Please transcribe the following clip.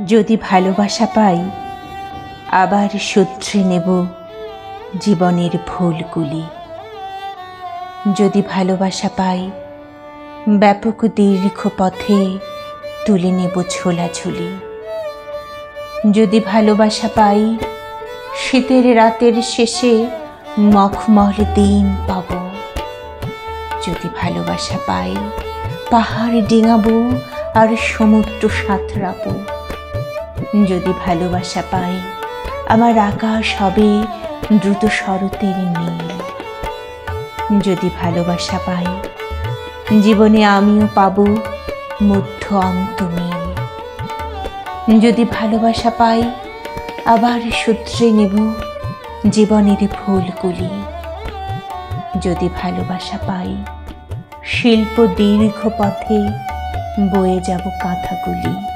যদি ভালোবাসা পাই আবার শুধরে নেব জীবনের ভুলগুলি। যদি ভালোবাসা পাই ব্যাপক দীর্ঘ পথে তুলে নেব ঝোলাঝুলি। যদি ভালোবাসা পাই শীতের রাতের শেষে মখমল দিন পাব। যদি ভালোবাসা পাই পাহাড় ডিঙাবো আর সমুদ্র সাঁতরাবো। যদি ভালোবাসা পাই আমার আকাশ হবে দ্রুত শরতের নীল। যদি ভালোবাসা পাই জীবনে আমিও পাবো মধ্য অন্ত মিল। যদি ভালোবাসা পাই আবার শুধরে নেব জীবনের ভুলগুলি। যদি ভালোবাসা পাই শিল্প দীর্ঘ পথে বয়ে যাব কাঁথাগুলি।